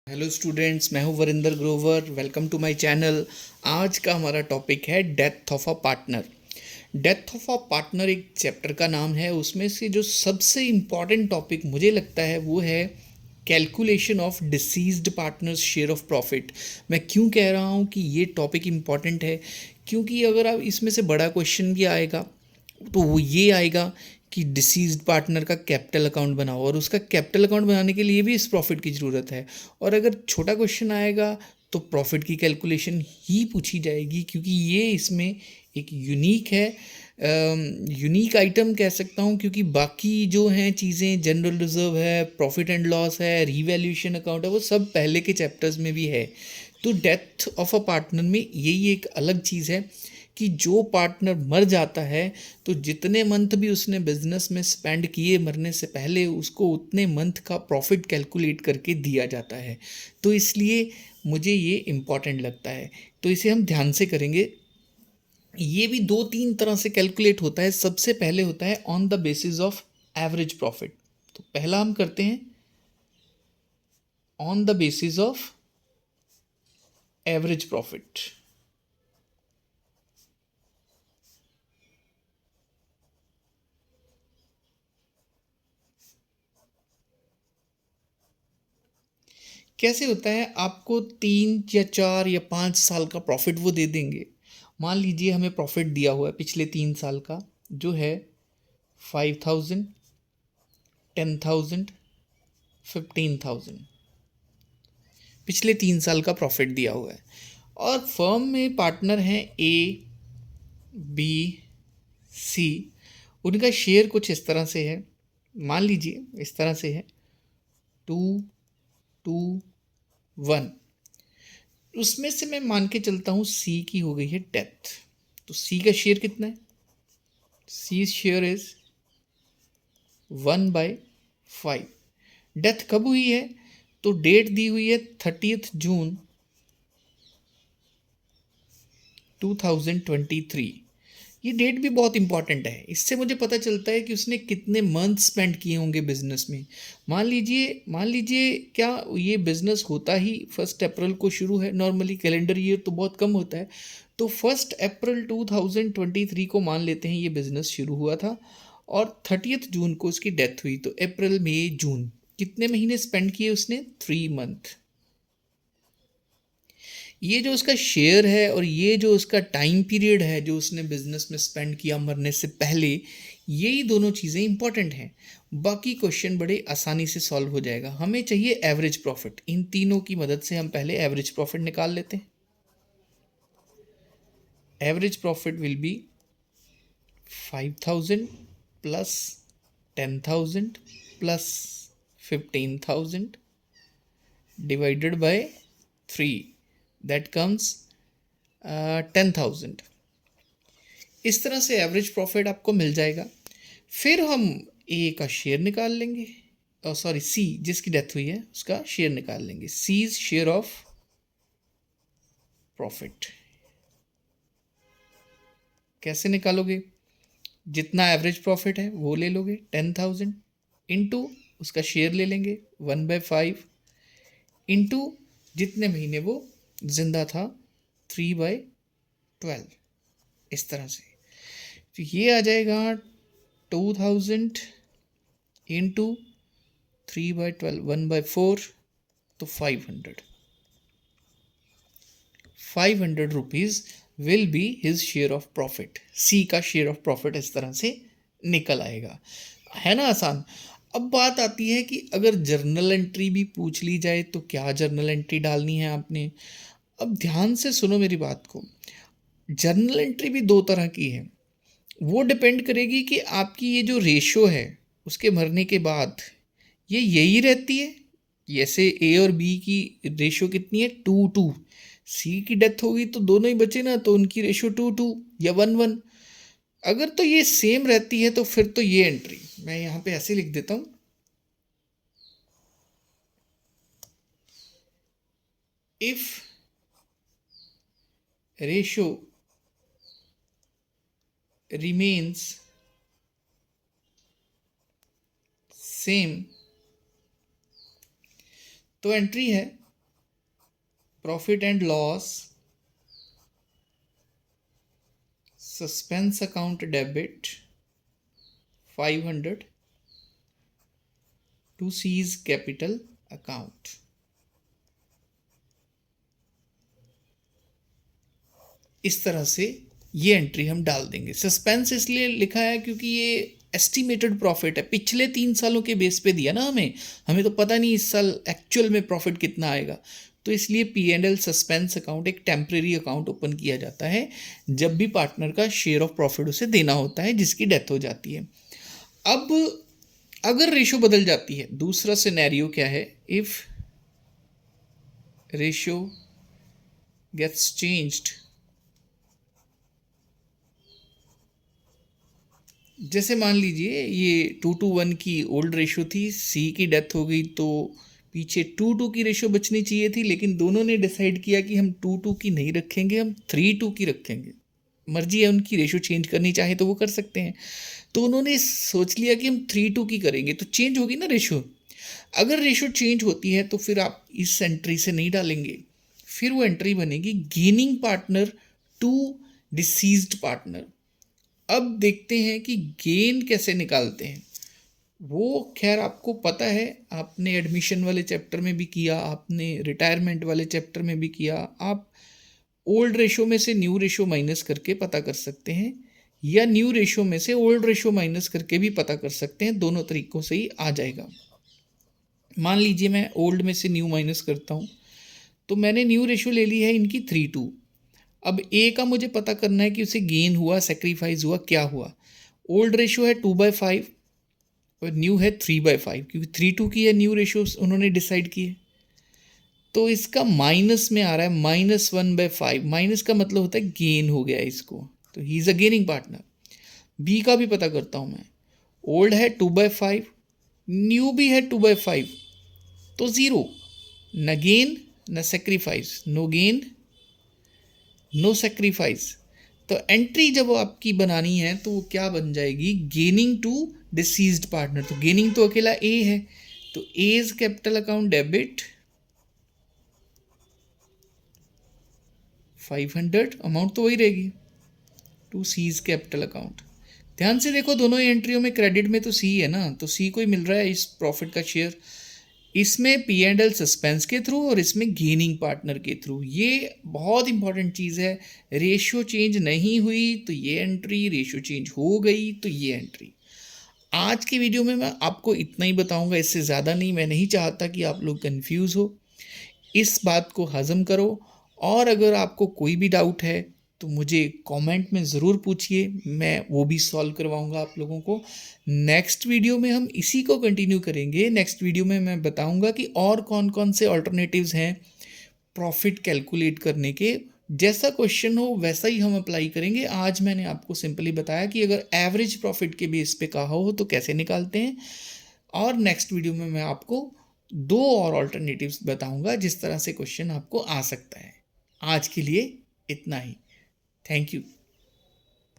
Hello students, मैं हूं Varinder Grover. Welcome to my channel. आज का हमारा टॉपिक है death of a partner. Death of a partner एक चैप्टर का नाम है। उसमें से जो सबसे इम्पॉर्टेंट टॉपिक मुझे लगता है वो है calculation of deceased partners share of profit. मैं क्यों कह रहा हूँ कि ये टॉपिक इम्पॉर्टेंट है, क्योंकि अगर आप इसमें से बड़ा क्वेश्चन भी आएगा तो वो ये आएगा कि डिसीज्ड पार्टनर का कैपिटल अकाउंट बनाओ, और उसका कैपिटल अकाउंट बनाने के लिए भी इस प्रॉफिट की ज़रूरत है। और अगर छोटा क्वेश्चन आएगा तो प्रॉफिट की कैलकुलेशन ही पूछी जाएगी, क्योंकि ये इसमें एक यूनिक है, यूनिक आइटम कह सकता हूँ। क्योंकि बाकी जो हैं चीज़ें, जनरल रिजर्व है, प्रॉफिट एंड लॉस है, रीवैल्यूएशन अकाउंट है, वो सब पहले के चैप्टर्स में भी है। तो डेथ ऑफ अ पार्टनर में यही एक अलग चीज़ है कि जो पार्टनर मर जाता है तो जितने मंथ भी उसने बिजनेस में स्पेंड किए मरने से पहले, उसको उतने मंथ का प्रॉफिट कैलकुलेट करके दिया जाता है। तो इसलिए मुझे ये इम्पॉर्टेंट लगता है, तो इसे हम ध्यान से करेंगे। ये भी दो तीन तरह से कैलकुलेट होता है। सबसे पहले होता है on the basis of average profit. तो पहला हम करते हैं on the basis of average profit. कैसे होता है, आपको 3 या 4 या 5 साल का प्रॉफिट वो दे देंगे। मान लीजिए हमें प्रॉफिट दिया हुआ है पिछले 3 साल का, जो है 5,000, 10,000, 15,000। पिछले 3 साल का प्रॉफिट दिया हुआ है, और फर्म में पार्टनर हैं ए, बी, सी। उनका शेयर कुछ इस तरह से है, मान लीजिए इस तरह से है, 2, 2, 1। उसमें से मैं मान के चलता हूँ सी की हो गई है डेथ। तो सी का शेयर कितना है? C share is 1/5। डेथ कब हुई है? तो डेट दी हुई है 30 जून 2023। ये डेट भी बहुत इंपॉर्टेंट है। इससे मुझे पता चलता है कि उसने कितने मंथ स्पेंड किए होंगे बिजनेस में। मान लीजिए क्या ये बिजनेस होता ही 1 अप्रैल को शुरू है। नॉर्मली कैलेंडर ईयर तो बहुत कम होता है। तो 1 अप्रैल 2023 को मान लेते हैं ये बिजनेस शुरू हुआ था, और 30 जून को उसकी डेथ हुई। तो अप्रैल, मई, जून, कितने महीने स्पेंड किए उसने? 3 मंथ। ये जो उसका शेयर है और ये जो उसका टाइम पीरियड है जो उसने बिजनेस में स्पेंड किया मरने से पहले, यही दोनों चीज़ें इंपॉर्टेंट हैं। बाकी क्वेश्चन बड़े आसानी से सॉल्व हो जाएगा। हमें चाहिए एवरेज प्रॉफिट। इन तीनों की मदद से हम पहले एवरेज प्रॉफिट निकाल लेते हैं। Average profit will be 5,000 plus 10,000 plus 15,000 divided by 3, that comes 10,000। इस तरह से एवरेज प्रॉफिट आपको मिल जाएगा। फिर हम ए का शेयर निकाल लेंगे, सॉरी सी, जिसकी डेथ हुई है उसका शेयर निकाल लेंगे। सीज शेयर ऑफ प्रॉफिट कैसे निकालोगे? जितना एवरेज प्रॉफिट है वो ले लोगे 10,000, इंटू उसका शेयर ले लेंगे 1/5, इंटू जितने महीने वो जिंदा था 3/12। इस तरह से तो ये आ जाएगा 2,000 इंटू 3/12, 1/4, तो 500 rupees will be his share of profit. C का शेयर ऑफ प्रॉफिट इस तरह से निकल आएगा। है ना आसान? अब बात आती है कि अगर जर्नल एंट्री भी पूछ ली जाए तो क्या जर्नल एंट्री डालनी है आपने। अब ध्यान से सुनो मेरी बात को। जर्नल एंट्री भी दो तरह की है। वो डिपेंड करेगी कि आपकी ये जो रेशो है उसके मरने के बाद ये यही रहती है। जैसे ए और बी की रेशो कितनी है? 2:2। सी की डेथ होगी तो दोनों ही बचे ना, तो उनकी रेशो 2:2 या 1:1। अगर तो ये सेम रहती है तो फिर तो ये एंट्री मैं यहाँ पे ऐसे लिख देता हूँ, इफ रेशो रिमेन्स सेम, तो एंट्री है profit and loss, suspense account debit 500 to C's capital account. इस तरह से ये एंट्री हम डाल देंगे। सस्पेंस इसलिए लिखा है क्योंकि ये एस्टिमेटेड प्रॉफिट है, पिछले 3 सालों के बेस पे दिया ना हमें तो पता नहीं इस साल एक्चुअल में प्रॉफिट कितना आएगा, तो इसलिए P&L सस्पेंस अकाउंट एक टेम्परेरी अकाउंट ओपन किया जाता है जब भी पार्टनर का शेयर ऑफ प्रॉफिट उसे देना होता है जिसकी डेथ हो जाती है। अब अगर रेशो बदल जाती है, दूसरा सिनेरियो क्या है, इफ रेशो गेट्स चेंज्ड, जैसे मान लीजिए ये 2:1 की ओल्ड रेशो थी, सी की डेथ हो गई तो पीछे 2:2 की रेशो बचनी चाहिए थी, लेकिन दोनों ने डिसाइड किया कि हम 2:2 की नहीं रखेंगे, हम 3:2 की रखेंगे। मर्जी है उनकी, रेशो चेंज करनी चाहे तो वो कर सकते हैं। तो उन्होंने सोच लिया कि हम 3:2 की करेंगे, तो चेंज होगी ना रेशो। अगर रेशो चेंज होती है तो फिर आप इस एंट्री से नहीं डालेंगे, फिर वो एंट्री बनेगी gaining partner to deceased partner. अब देखते हैं कि गेन कैसे निकालते हैं। वो खैर आपको पता है, आपने एडमिशन वाले चैप्टर में भी किया, आपने रिटायरमेंट वाले चैप्टर में भी किया। आप ओल्ड रेशो में से न्यू रेशो माइनस करके पता कर सकते हैं, या न्यू रेशो में से ओल्ड रेशो माइनस करके भी पता कर सकते हैं, दोनों तरीकों से ही आ जाएगा। मान लीजिए मैं ओल्ड में से न्यू माइनस करता हूँ, तो मैंने न्यू रेशो ले ली है इनकी 3:2। अब ए का मुझे पता करना है कि उसे गेन हुआ, सेक्रीफाइस हुआ, क्या हुआ। ओल्ड रेशो है 2/5 और न्यू है 3/5, क्योंकि 3:2 की है न्यू रेशो उन्होंने डिसाइड की है। तो इसका माइनस में आ रहा है -1/5, माइनस का मतलब होता है गेन हो गया इसको, तो he is a gaining partner. B का भी पता करता हूँ मैं, ओल्ड है 2/5, न्यू भी है 2/5, तो ज़ीरो, न गेन न sacrifice, no gain no sacrifice. तो एंट्री जब आपकी बनानी है तो वो क्या बन जाएगी, गेनिंग टू डिसीज्ड पार्टनर। तो गेनिंग तो अकेला ए है, तो A's capital account debit 500, amount तो वही रहेगी, टू सीज कैपिटल अकाउंट। ध्यान से देखो, दोनों ही एंट्रियों में क्रेडिट में तो सी है ना, तो सी को ही मिल रहा है इस प्रॉफिट का शेयर। इसमें P&L सस्पेंस के थ्रू और इसमें गेनिंग पार्टनर के थ्रू। ये बहुत इंपॉर्टेंट चीज़ है। रेशियो चेंज नहीं हुई तो ये एंट्री, रेशियो चेंज हो गई तो ये एंट्री। आज की वीडियो में मैं आपको इतना ही बताऊंगा, इससे ज़्यादा नहीं। मैं नहीं चाहता कि आप लोग कंफ्यूज हो, इस बात को हज़म करो। और अगर आपको कोई भी डाउट है तो मुझे कमेंट में ज़रूर पूछिए, मैं वो भी सॉल्व करवाऊंगा आप लोगों को। नेक्स्ट वीडियो में हम इसी को कंटिन्यू करेंगे। नेक्स्ट वीडियो में मैं बताऊंगा कि और कौन कौन से ऑल्टरनेटिव्स हैं प्रॉफिट कैलकुलेट करने के। जैसा क्वेश्चन हो वैसा ही हम अप्लाई करेंगे। आज मैंने आपको सिंपली बताया कि अगर एवरेज प्रॉफिट के बेस पे कहा हो तो कैसे निकालते हैं, और नेक्स्ट वीडियो में मैं आपको 2 और ऑल्टरनेटिव्स बताऊंगा जिस तरह से क्वेश्चन आपको आ सकता है। आज के लिए इतना ही। Thank you.